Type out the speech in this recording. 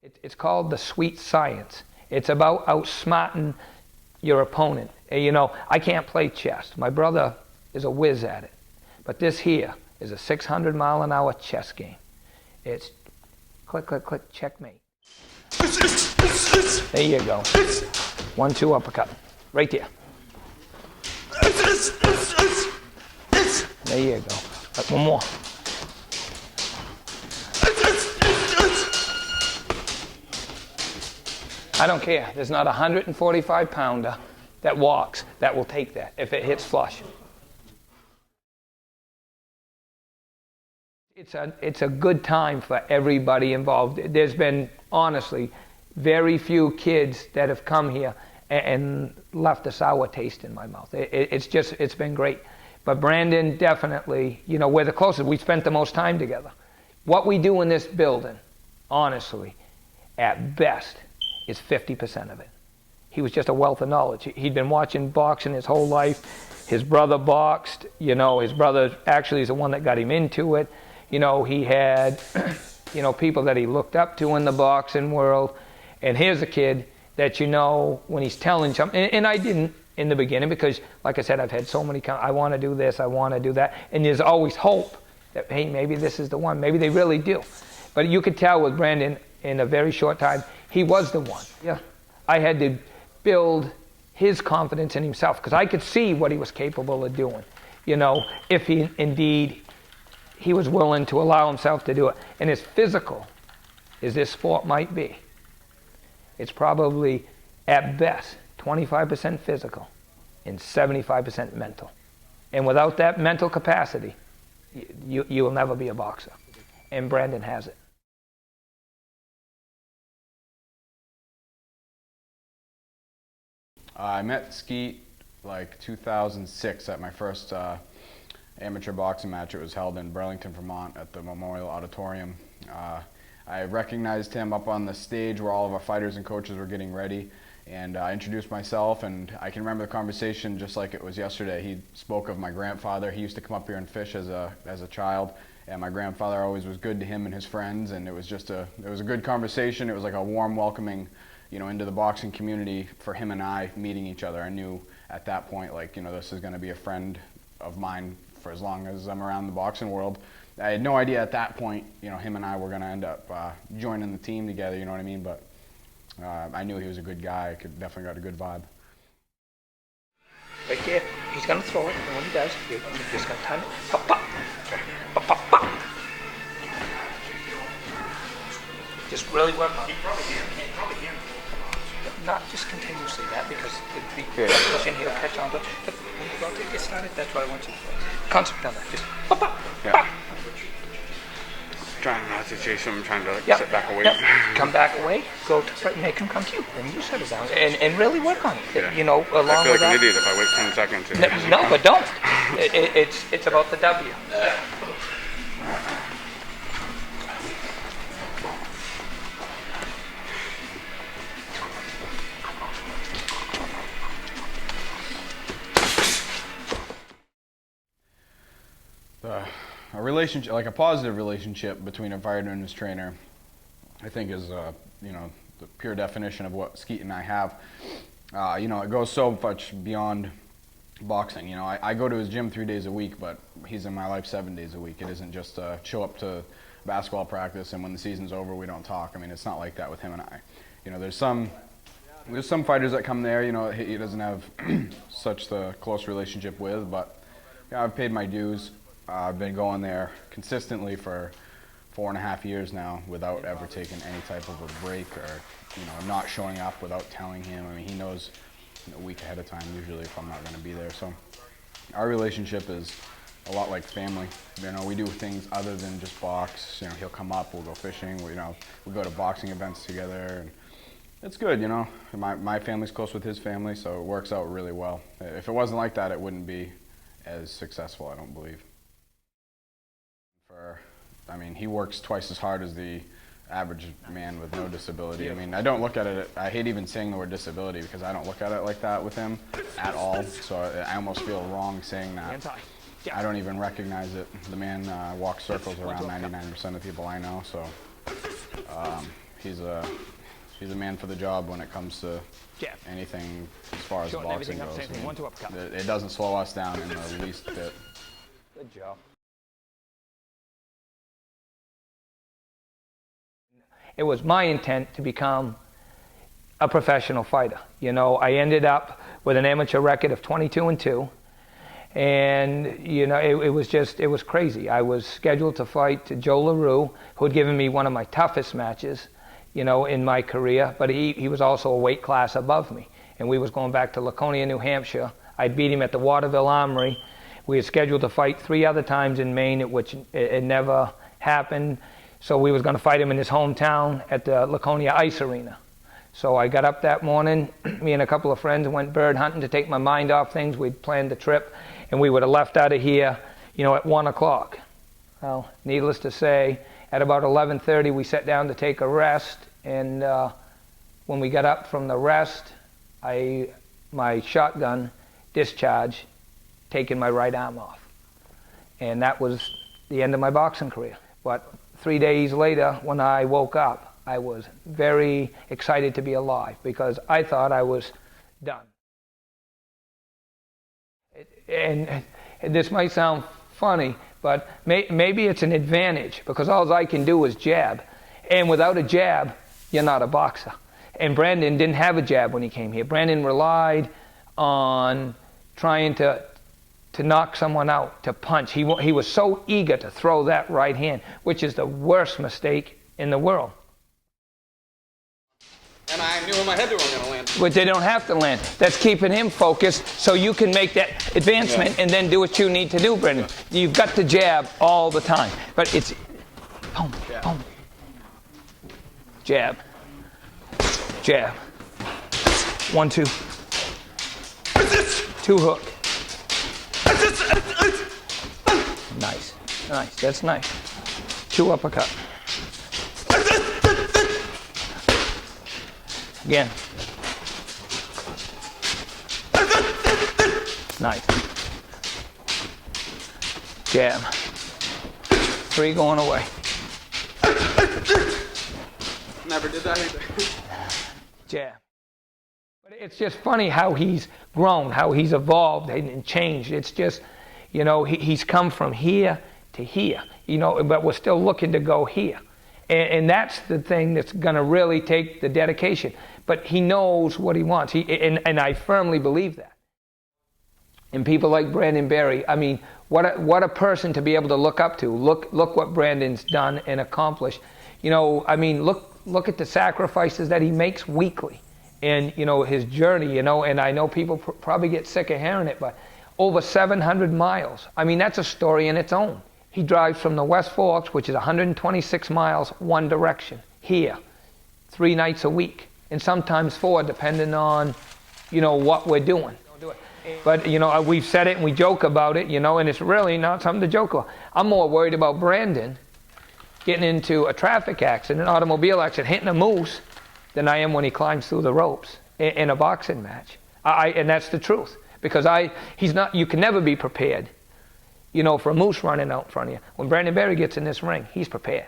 It's called the sweet science. It's about outsmarting your opponent. And, you know, I can't play chess. My brother is a whiz at it. But this here is a 600-mile-an-hour chess game. It's click, click, click, checkmate. There you go. 1-2 uppercut. Right there. There you go. One more. I don't care. There's not a 145-pounder that walks that will take that if it hits flush. It's a good time for everybody involved. There's been, honestly, very few kids that have come here and left a sour taste in my mouth. It's been great. But Brandon, definitely, you know, we're the closest. We spent the most time together. What we do in this building, honestly, at best, is 50% of it. He was just a wealth of knowledge. He'd been watching boxing his whole life. His brother boxed. You know, his brother actually is the one that got him into it. You know, he had, you know, people that he looked up to in the boxing world. And here's a kid that, you know, when he's telling something, and I didn't in the beginning because, like I said, I've had so many, I want to do this, I want to do that. And there's always hope that, hey, maybe this is the one. Maybe they really do. But you could tell with Brandon in a very short time, he was the one. Yeah, I had to build his confidence in himself because I could see what he was capable of doing, you know, if he indeed he was willing to allow himself to do it. And as physical as this sport might be, it's probably at best 25% physical and 75% mental. And without that mental capacity, you will never be a boxer. And Brandon has it. I met Skeet like 2006 at my first amateur boxing match. It was held in Burlington, Vermont at the Memorial Auditorium. I recognized him up on the stage where all of our fighters and coaches were getting ready, and I introduced myself, and I can remember the conversation just like it was yesterday. He spoke of my grandfather. He used to come up here and fish as a child, and my grandfather always was good to him and his friends, and it was a good conversation. It was like a warm welcoming, you know, into the boxing community for him and I meeting each other. I knew at that point, like, you know, this is going to be a friend of mine for as long as I'm around the boxing world. I had no idea at that point, you know, him and I were going to end up joining the team together, you know what I mean? But I knew he was a good guy. I definitely got a good vibe. Right there, he's going to throw it, and when he does, you're just going to time it. Pop, pop. Pop, pop, pop. Just really work on it. Not just continuously that, because it'd be pushing, he'll catch on, but when you go to get started, that's what I want you to do. Concentrate on that. Just pop, pop, pop. Trying not to chase him, trying to Yep. sit back away. Yep. Come back away, go to right, make him come to you, and you settle down, and really work on it. Yeah. You know, along I feel with like an that. idiot if I wait 10 seconds. And No, but don't. It's about the W. A relationship, like a positive relationship between a fighter and his trainer, I think is, you know, the pure definition of what Skeet and I have. You know, it goes so much beyond boxing. You know, I go to his gym 3 days a week, but he's in my life 7 days a week. It isn't just show up to basketball practice and when the season's over we don't talk. I mean, it's not like that with him and I. You know, there's some fighters that come there, you know, he doesn't have such the close relationship with, but yeah, I've paid my dues. I've been going there consistently for 4.5 years now without ever taking any type of a break or, you know, not showing up without telling him. I mean, he knows a week ahead of time usually if I'm not going to be there. So our relationship is a lot like family. You know, we do things other than just box. You know, he'll come up, we'll go fishing. You know, we go to boxing events together, and it's good. You know, my family's close with his family, so it works out really well. If it wasn't like that, it wouldn't be as successful, I don't believe. I mean, he works twice as hard as the average man with no disability. I mean, I don't look at it, I hate even saying the word disability because I don't look at it like that with him at all. So I almost feel wrong saying that. I don't even recognize it. The man walks circles around 99% of people I know. So he's a man for the job when it comes to Jab. anything as far as Shorten boxing everything up, goes. same thing. 1, 2 uppercut. It doesn't slow us down in the least bit. Good job. It was my intent to become a professional fighter. You know, I ended up with an amateur record of 22-2. And, you know, it was crazy. I was scheduled to fight Joe LaRue, who had given me one of my toughest matches, you know, in my career. But he was also a weight class above me. And we was going back to Laconia, New Hampshire. I beat him at the Waterville Armory. We had scheduled to fight 3 other times in Maine, which it never happened. So we was going to fight him in his hometown at the Laconia Ice Arena. So I got up that morning, me and a couple of friends went bird hunting to take my mind off things. We'd planned the trip, and we would have left out of here, you know, at 1 o'clock. Well, needless to say, at about 11:30 we sat down to take a rest, and when we got up from the rest, my shotgun discharged, taking my right arm off. And that was the end of my boxing career. But 3 days later, when I woke up, I was very excited to be alive because I thought I was done. And this might sound funny, but maybe it's an advantage because all I can do is jab. And without a jab, you're not a boxer. And Brandon didn't have a jab when he came here. Brandon relied on trying to knock someone out, to punch. He was so eager to throw that right hand, which is the worst mistake in the world. And I knew in my head they weren't going to land. But they don't have to land. That's keeping him focused so you can make that advancement and then do what you need to do, Brendan. You've got to jab all the time. But it's boom, boom. Jab. Jab. 1, 2. 2 hook. Nice. Nice. That's nice. 2 uppercut. Again. Nice. Jab. 3 going away. Never did that either. Jab. But it's just funny how he's grown, how he's evolved and changed. It's just, you know, he's come from here to here, you know, but we're still looking to go here. And that's the thing that's going to really take the dedication. But he knows what he wants. And I firmly believe that. And people like Brandon Berry, I mean, what a person to be able to look up to. Look what Brandon's done and accomplished. You know, I mean, look at the sacrifices that he makes weekly. And, you know, his journey, you know, and I know people probably get sick of hearing it, but over 700 miles. I mean, that's a story in its own. He drives from the West Forks, which is 126 miles, one direction, here, 3 nights a week, and sometimes 4, depending on, you know, what we're doing. But, you know, we've said it and we joke about it, you know, and it's really not something to joke about. I'm more worried about Brandon getting into a traffic accident, an automobile accident, hitting a moose, than I am when he climbs through the ropes in a boxing match. And that's the truth, because you can never be prepared, you know, for a moose running out in front of you. When Brandon Berry gets in this ring, he's prepared.